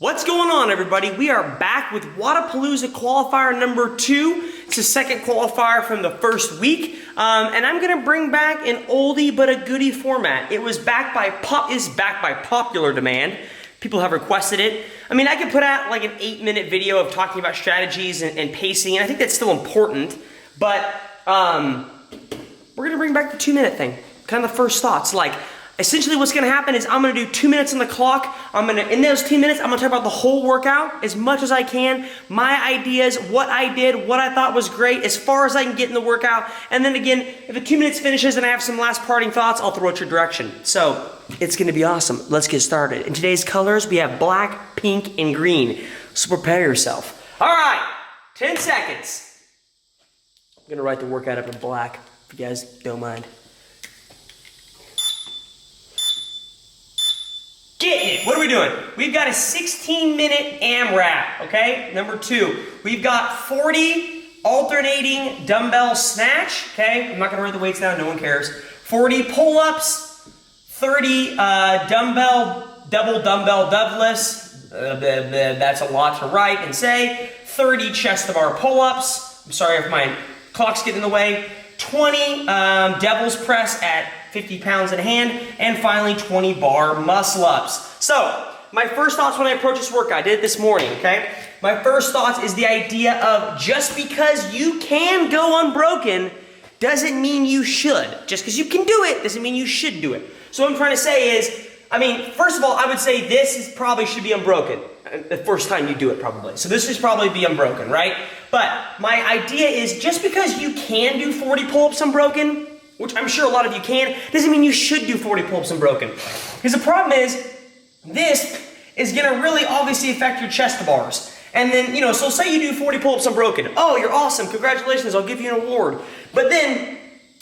What's going on, everybody? We are back with Wodapalooza Qualifier number 2. It's the second qualifier from the first week, and I'm gonna bring back an oldie but a goodie format. It was back by popular demand. People have requested it. I mean, I could put out like an 8-minute video of talking about strategies and pacing, and I think that's still important. But we're gonna bring back the 2-minute thing. Kind of the first thoughts, like. Essentially what's gonna happen is I'm gonna do 2 minutes on the clock. In those 2 minutes, I'm gonna talk about the whole workout as much as I can, my ideas, what I did, what I thought was great, as far as I can get in the workout. And then again, if the 2 minutes finishes and I have some last parting thoughts, I'll throw it your direction. So, it's gonna be awesome. Let's get started. In today's colors, we have black, pink, and green. So prepare yourself. All right, 10 seconds. I'm gonna write the workout up in black, if you guys don't mind. Getting it. What are we doing? We've got a 16-minute AMRAP, okay? Number 2. We've got 40 alternating dumbbell snatch, okay? I'm not gonna write the weights down, no one cares. 40 pull-ups, 30 double dumbbell deadlifts. That's a lot to write and say. 30 chest to bar pull-ups. I'm sorry if my clock's getting in the way. 20 devil's press at 50 pounds in hand, and finally 20 bar muscle ups. So, my first thoughts when I approach this workout, I did it this morning, okay? My first thoughts is the idea of just because you can go unbroken doesn't mean you should. Just because you can do it doesn't mean you should do it. So what I'm trying to say is, I mean, first of all, I would say this probably should be unbroken. The first time you do it, probably. So this should probably be unbroken, right? But my idea is just because you can do 40 pull-ups unbroken, which I'm sure a lot of you can, doesn't mean you should do 40 pull-ups unbroken. Because the problem is, this is gonna really obviously affect your chest bars. And then, so say you do 40 pull-ups unbroken. Oh, you're awesome, congratulations, I'll give you an award. But then,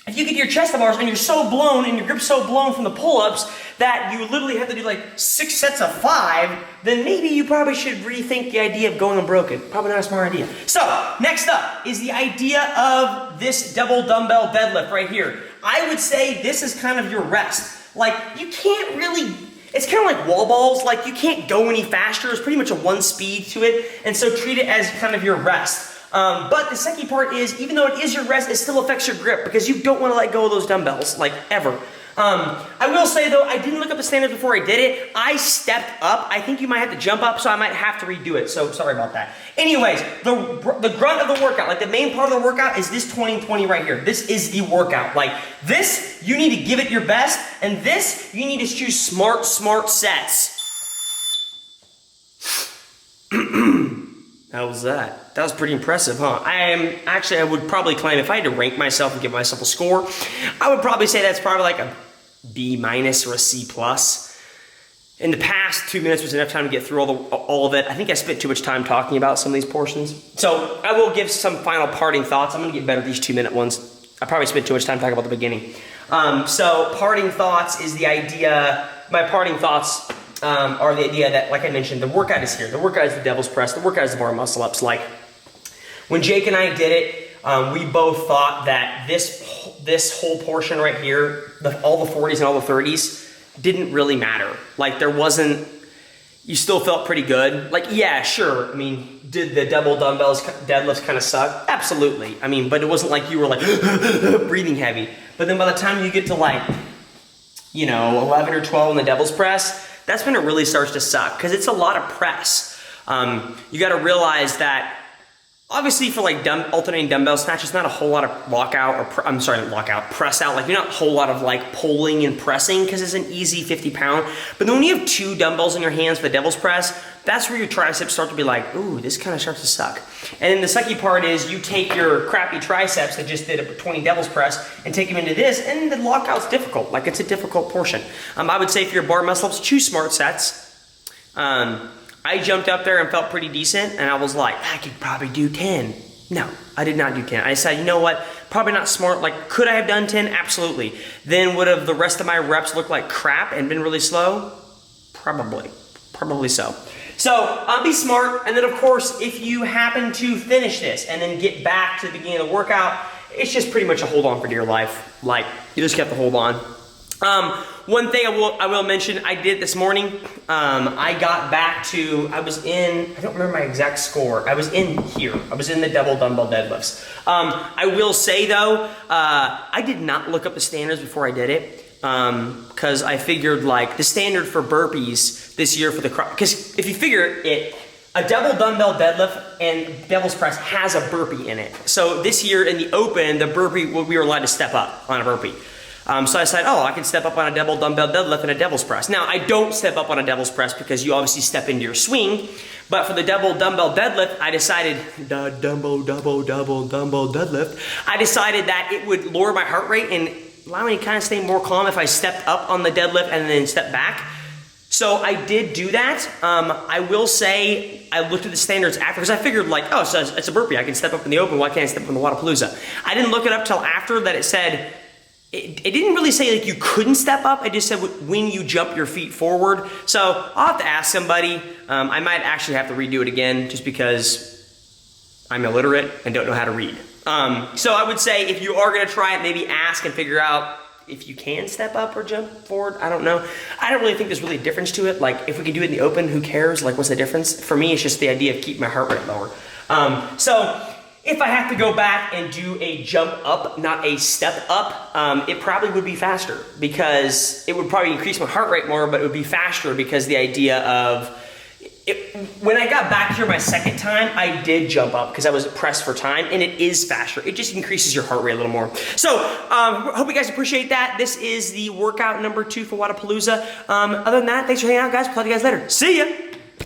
if you get your chest bars and you're so blown and your grip's so blown from the pull-ups that you literally have to do like 6 sets of 5, then maybe you probably should rethink the idea of going unbroken. Probably not a smart idea. So, next up is the idea of this double dumbbell deadlift right here. I would say this is kind of your rest. Like, you can't really, it's kind of like wall balls, like you can't go any faster. It's pretty much a one speed to it, and so treat it as kind of your rest. But the second part is, even though it is your rest, it still affects your grip because you don't want to let go of those dumbbells, like ever. I will say though, I didn't look up the standards before I did it. I stepped up. I think you might have to jump up, so I might have to redo it. So sorry about that. Anyways, the grunt of the workout, like the main part of the workout is this 20-20 right here. This is the workout. Like this, you need to give it your best, and this, you need to choose smart sets. How was that? That was pretty impressive, huh? I would probably claim, if I had to rank myself and give myself a score, I would probably say that's probably like a B- or a C+. In the past, 2 minutes was enough time to get through all of it. I think I spent too much time talking about some of these portions. So I will give some final parting thoughts. I'm gonna get better at these 2-minute ones. I probably spent too much time talking about the beginning. So parting thoughts is the idea, my parting thoughts are the idea that, like I mentioned, the workout is here. The workout is the devil's press. The workout is the bar muscle ups. Like, when Jake and I did it, we both thought that this whole portion right here, all the 40s and all the 30s, didn't really matter. Like, there wasn't, you still felt pretty good. Like, yeah, sure. I mean, did the double dumbbells deadlifts kind of suck? Absolutely. I mean, but it wasn't like you were like breathing heavy. But then by the time you get to like, 11 or 12 in the devil's press, that's when it really starts to suck, because it's a lot of press. You got to realize that, obviously for like alternating dumbbell snatch, it's not a whole lot of press out. Like, you're not a whole lot of like pulling and pressing, because it's an easy 50-pound. But then when you have 2 dumbbells in your hands for the devil's press, that's where your triceps start to be like, ooh, this kind of starts to suck. And then the sucky part is you take your crappy triceps that just did a 20 devil's press and take them into this, and the lockout's difficult. Like, it's a difficult portion. I would say for your bar muscle ups, choose smart sets. I jumped up there and felt pretty decent, and I was like, I could probably do 10. No, I did not do 10. I said, you know what? Probably not smart. Like, could I have done 10? Absolutely. Then would have the rest of my reps looked like crap and been really slow? Probably so. So, be smart, and then of course, if you happen to finish this and then get back to the beginning of the workout, it's just pretty much a hold on for dear life. Like, you just have to hold on. One thing I will mention, I did this morning. I got back to, I don't remember my exact score. I was in here. I was in the double dumbbell deadlifts. I will say though, I did not look up the standards before I did it. Because I figured like the standard for burpees this year for the because if you figure it, a double dumbbell deadlift and devil's press has a burpee in it. So this year in the open, the burpee, we were allowed to step up on a burpee. So I decided, I can step up on a double dumbbell deadlift and a devil's press. Now I don't step up on a devil's press because you obviously step into your swing, but for the double dumbbell deadlift, I decided, double dumbbell deadlift, I decided that it would lower my heart rate and allow me to kind of stay more calm if I stepped up on the deadlift and then stepped back. So I did do that. I will say I looked at the standards after because I figured like, so it's a burpee. I can step up in the open. Why can't I step up in the Wodapalooza? I didn't look it up till after that it said, it didn't really say like you couldn't step up. It just said when you jump your feet forward. So I'll have to ask somebody. I might actually have to redo it again just because I'm illiterate and don't know how to read. So I would say if you are gonna try it, maybe ask and figure out if you can step up or jump forward. I don't know. I don't really think there's really a difference to it. Like if we can do it in the open, who cares? Like what's the difference? For me, it's just the idea of keeping my heart rate lower. So if I have to go back and do a jump up, not a step up, it probably would be faster because it would probably increase my heart rate more, but it would be faster because the idea of when I got back here my second time, I did jump up because I was pressed for time, and it is faster. It just increases your heart rate a little more. So, hope you guys appreciate that. This is the workout number 2 for Wodapalooza. Other than that, thanks for hanging out, guys. We'll talk to you guys later. See ya!